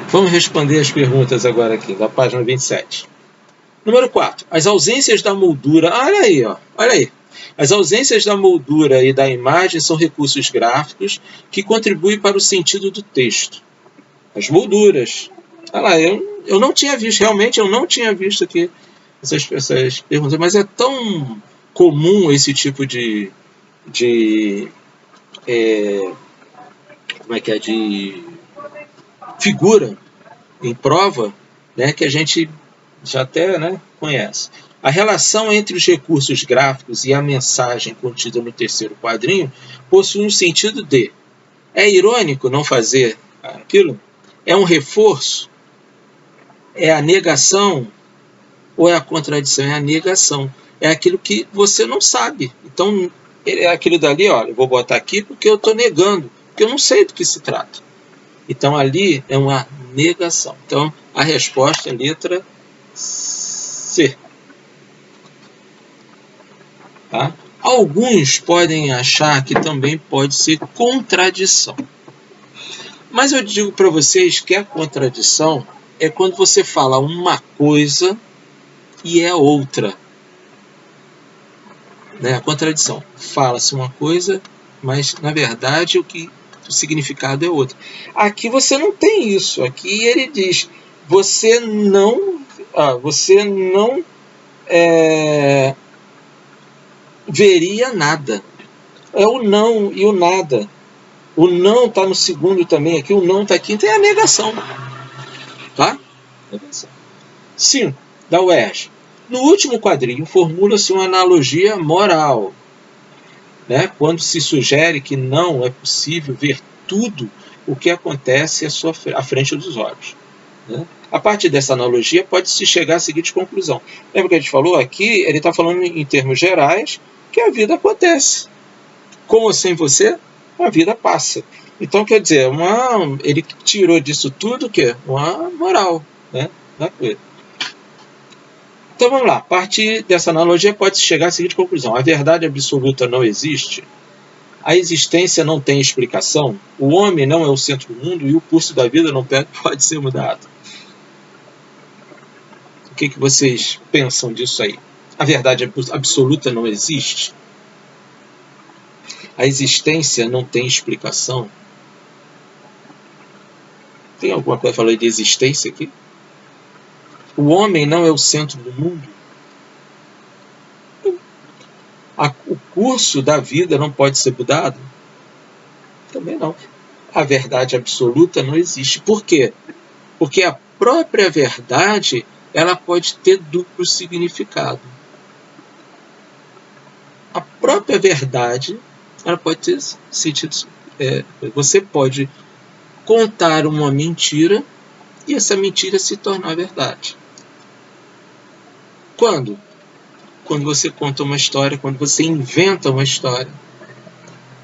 Vamos responder as perguntas agora aqui, da página 27. Número 4. As ausências da moldura. Olha aí, ó. Olha aí. As ausências da moldura e da imagem são recursos gráficos que contribuem para o sentido do texto. As molduras. Olha lá, eu não tinha visto, realmente eu não tinha visto aqui essas perguntas, mas é tão comum esse tipo de figura em prova, né, que a gente já até, né, conhece. A relação entre os recursos gráficos e a mensagem contida no terceiro quadrinho possui um sentido de: é irônico não fazer aquilo? É um reforço? É a negação? Ou é a contradição? É a negação. É aquilo que você não sabe. Então, é aquilo dali, olha, eu vou botar aqui porque eu estou negando, porque eu não sei do que se trata. Então, ali é uma negação. Então, a resposta é a letra C. Tá? Alguns podem achar que também pode ser contradição. Mas eu digo para vocês que a contradição é quando você fala uma coisa e é outra. Né? A contradição. Fala-se uma coisa, mas na verdade o significado é outro. Aqui você não tem isso. Aqui ele diz: você não veria nada. É o não e o nada. O não está no segundo também aqui, o não está aqui, então é a negação. Tá? 5. Da UERJ. No último quadrinho, formula-se uma analogia moral, né, quando se sugere que não é possível ver tudo o que acontece à frente dos olhos. Né? A partir dessa analogia, pode-se chegar à seguinte conclusão. Lembra que a gente falou aqui? Ele está falando em termos gerais que a vida acontece. Com ou sem você, a vida passa. Então, quer dizer, ele tirou disso tudo o quê? Uma moral, né, da coisa. Então vamos lá, a partir dessa analogia pode-se chegar à seguinte conclusão: a verdade absoluta não existe, a existência não tem explicação, o homem não é o centro do mundo e o curso da vida não pode ser mudado. O que vocês pensam disso aí? A verdade absoluta não existe? A existência não tem explicação? Tem alguma coisa falando de existência aqui? O homem não é o centro do mundo? O curso da vida não pode ser mudado? Também não. A verdade absoluta não existe. Por quê? Porque a própria verdade ela pode ter duplo significado. A própria verdade ela pode ter sentido. Você pode contar uma mentira e essa mentira se tornar verdade. Quando? Quando você conta uma história, quando você inventa uma história.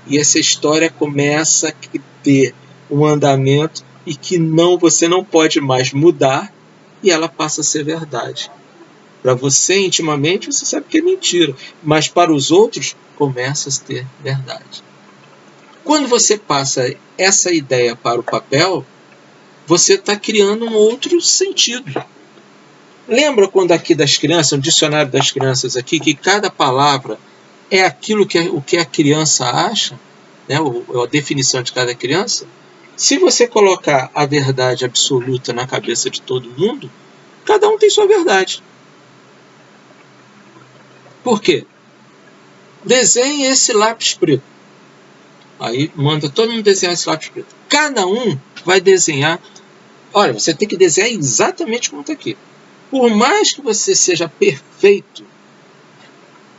E essa história começa a ter um andamento e que você não pode mais mudar e ela passa a ser verdade. Para você, intimamente, você sabe que é mentira. Mas para os outros, começa a ter verdade. Quando você passa essa ideia para o papel, você está criando um outro sentido. Lembra quando aqui das crianças, no dicionário das crianças aqui, que cada palavra é aquilo que a criança acha, né, a definição de cada criança? Se você colocar a verdade absoluta na cabeça de todo mundo, cada um tem sua verdade. Por quê? Desenhe esse lápis preto. Aí manda todo mundo desenhar esse lápis preto. Cada um vai desenhar. Olha, você tem que desenhar exatamente como está aqui. Por mais que você seja perfeito,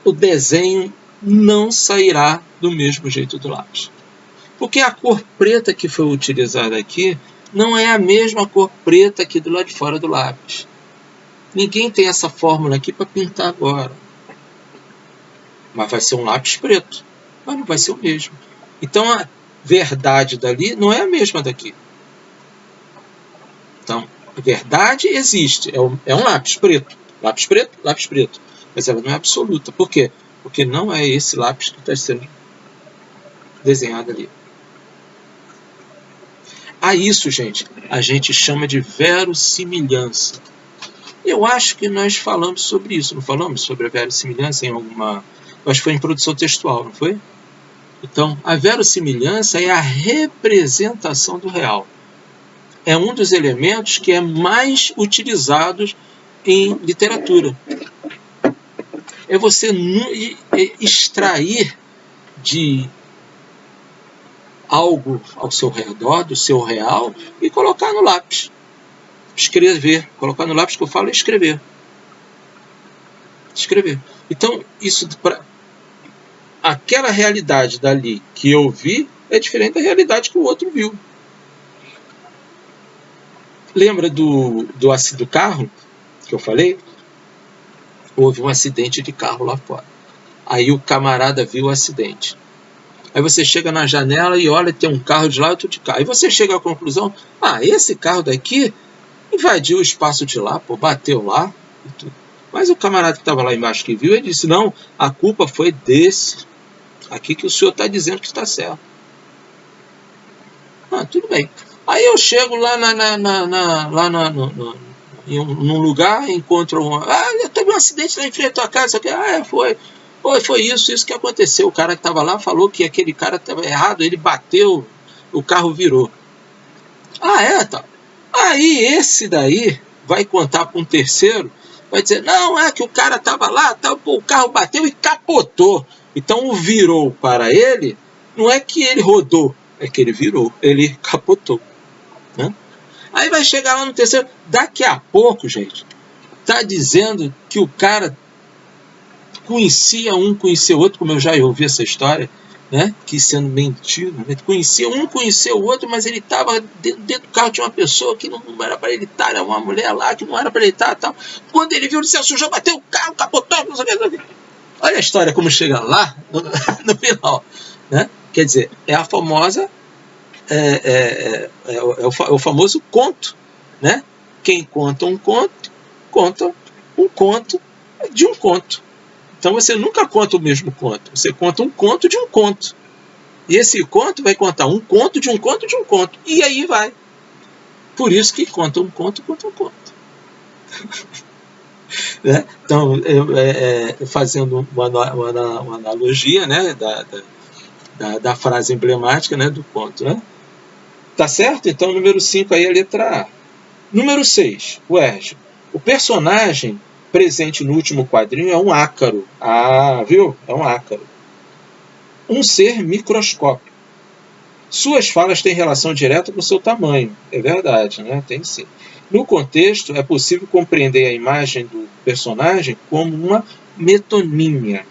o desenho não sairá do mesmo jeito do lápis. Porque a cor preta que foi utilizada aqui não é a mesma cor preta aqui do lado de fora do lápis. Ninguém tem essa fórmula aqui para pintar agora. Mas vai ser um lápis preto. Mas não vai ser o mesmo. Então a verdade dali não é a mesma daqui. Então, a verdade existe. É um lápis preto. Lápis preto, lápis preto. Mas ela não é absoluta. Por quê? Porque não é esse lápis que está sendo desenhado ali. A isso, gente, a gente chama de verossimilhança. Eu acho que nós falamos sobre isso, não falamos sobre a verossimilhança em alguma... Eu acho que foi em produção textual, não foi? Então, a verossimilhança é a representação do real. É um dos elementos que é mais utilizado em literatura. É você extrair de algo ao seu redor, do seu real, e colocar no lápis. Escrever. Colocar no lápis que eu falo é escrever. Escrever. Então, isso para aquela realidade dali que eu vi é diferente da realidade que o outro viu. Lembra do carro que eu falei? Houve um acidente de carro lá fora. Aí o camarada viu o acidente. Aí você chega na janela e olha, tem um carro de lá e outro de cá. Aí você chega à conclusão, esse carro daqui invadiu o espaço de lá, bateu lá e tudo. Mas o camarada que estava lá embaixo que viu, ele disse, não, a culpa foi desse. Aqui que o senhor está dizendo que está certo. Tudo bem. Aí eu chego lá num lugar, encontro teve um acidente lá em frente à tua casa. Foi isso que aconteceu. O cara que estava lá falou que aquele cara estava errado, ele bateu, o carro virou. Tá. Aí esse daí vai contar para um terceiro, vai dizer, não, que o cara estava lá, o carro bateu e capotou. Então o virou para ele, não é que ele rodou, é que ele virou, ele capotou. Né? Aí vai chegar lá no terceiro, daqui a pouco, gente, está dizendo que o cara conhecia o outro, como eu já ouvi essa história, né? Que sendo mentira, né? Conhecia o outro, mas ele estava dentro do carro, tinha uma pessoa que não era para ele estar, era uma mulher lá que não era para ele estar, tal. Quando ele viu, ele se assustou, bateu o carro, capotou, não sei o que. Olha a história como chega lá no final, né? Quer dizer, é a famosa o famoso conto, né? Quem conta um conto de um conto. Então você nunca conta o mesmo conto, você conta um conto de um conto. E esse conto vai contar um conto de um conto de um conto. E aí vai. Por isso que conta um conto. Né? Então, fazendo uma analogia, né, da frase emblemática, né, do conto. Né? Tá certo? Então, número 5 aí é a letra A. Número 6, o Hérgio. O personagem presente no último quadrinho é um ácaro. Viu? É um ácaro. Um ser microscópico. Suas falas têm relação direta com o seu tamanho. É verdade, né? Tem sim. No contexto, é possível compreender a imagem do personagem como uma metonímia.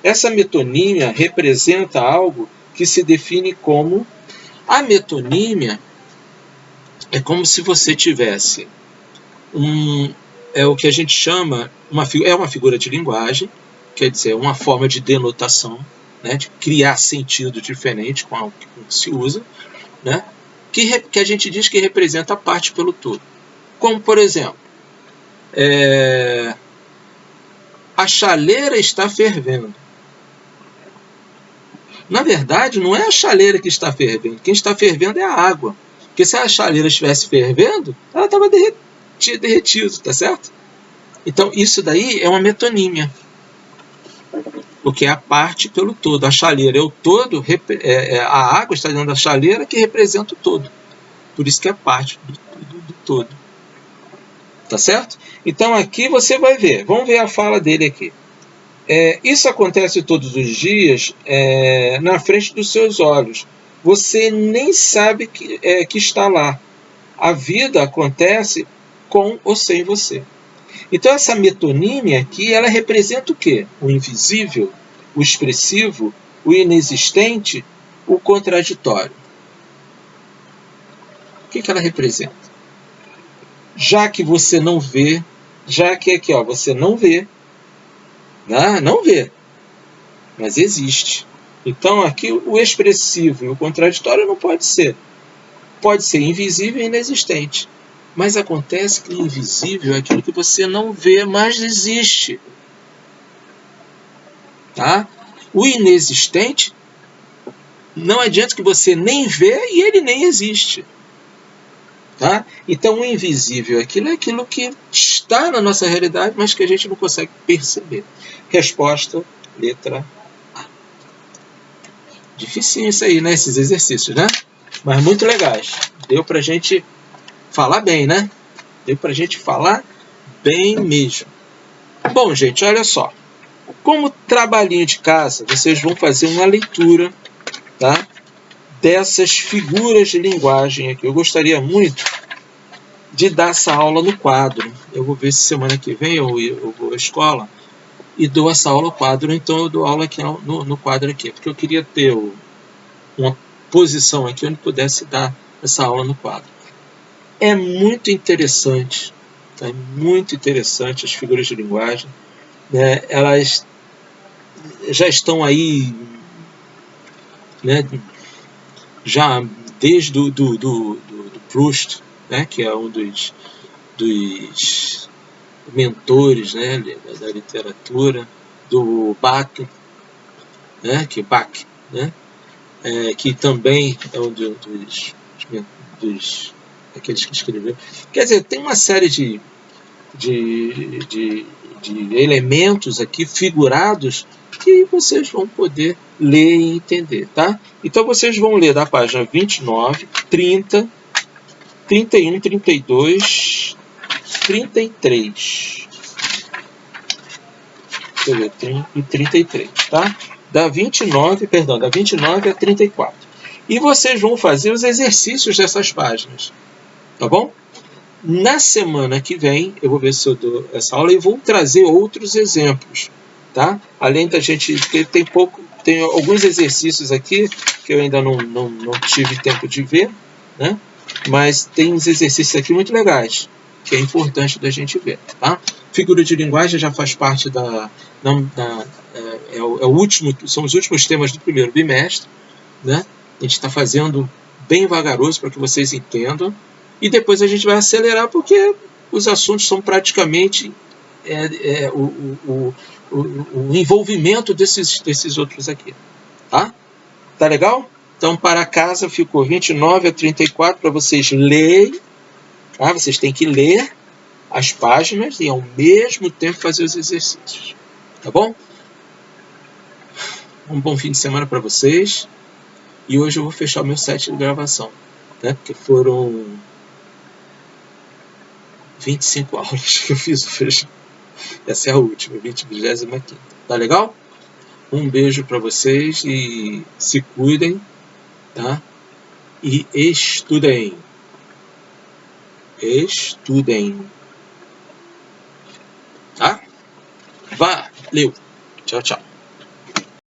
Essa metonímia representa algo que se define como... A metonímia é como se você tivesse é o que a gente chama, uma figura de linguagem, quer dizer, uma forma de denotação, né, de criar sentido diferente com o que se usa, né, que a gente diz que representa a parte pelo todo. Como, por exemplo, a chaleira está fervendo. Na verdade, não é a chaleira que está fervendo. Quem está fervendo é a água. Porque se a chaleira estivesse fervendo, ela estava derretido, tá certo? Então, isso daí é uma metonímia. Porque é a parte pelo todo. A chaleira é o todo, a água está dentro da chaleira que representa o todo. Por isso que é parte do todo. Tá certo? Então, aqui você vai ver. Vamos ver a fala dele aqui. Isso acontece todos os dias na frente dos seus olhos. Você nem sabe que está lá. A vida acontece com ou sem você. Então essa metonímia aqui, ela representa o quê? O invisível, o expressivo, o inexistente, o contraditório. O que ela representa? Já que você não vê, já que aqui, você não vê, não vê, mas existe. Então aqui o expressivo e o contraditório não pode ser. Pode ser invisível e inexistente. Mas acontece que o invisível é aquilo que você não vê, mas existe. Tá? O inexistente, não adianta que você nem vê e ele nem existe. Tá? Então o invisível aquilo é aquilo que está na nossa realidade, mas que a gente não consegue perceber. Resposta, letra A. Dificinho isso aí, né? Esses exercícios, né? Mas muito legais. Deu pra gente falar bem, né? Deu pra gente falar bem mesmo. Bom, gente, olha só. Como trabalhinho de casa, vocês vão fazer uma leitura, tá? Dessas figuras de linguagem aqui. Eu gostaria muito de dar essa aula no quadro. Eu vou ver se semana que vem eu vou à escola e dou essa aula no quadro. Então eu dou aula aqui no quadro aqui, porque eu queria ter uma posição aqui onde pudesse dar essa aula no quadro. É muito interessante, tá? É muito interessante as figuras de linguagem, né? Elas já estão aí, né? Já desde do Proust, né? Que é um dos mentores, né? Da literatura, do Bach, né? Que também é um dos aqueles que escreveu. Quer dizer, tem uma série de elementos aqui figurados que vocês vão poder ler e entender, tá? Então vocês vão ler da página 29, 30, 31, 32, 33. E 33, tá? Da 29 a 34. E vocês vão fazer os exercícios dessas páginas, tá bom? Na semana que vem, eu vou ver se eu dou essa aula e vou trazer outros exemplos, tá? Além da gente, tem alguns exercícios aqui que eu ainda não tive tempo de ver, né? Mas tem uns exercícios aqui muito legais, que é importante da gente ver, tá? Figura de linguagem já faz parte são os últimos temas do primeiro bimestre, né? A gente está fazendo bem vagaroso para que vocês entendam. E depois a gente vai acelerar porque os assuntos são praticamente o envolvimento desses outros aqui. Tá? Tá legal? Então, para casa ficou 29 a 34 para vocês lerem. Tá? Vocês têm que ler as páginas e ao mesmo tempo fazer os exercícios. Tá bom? Um bom fim de semana para vocês. E hoje eu vou fechar o meu set de gravação. Né? Porque foram 25 aulas que eu fiz hoje. Essa é a última, 25ª. Tá legal? Um beijo para vocês e se cuidem, tá? E estudem. Estudem. Tá? Valeu. Tchau, tchau.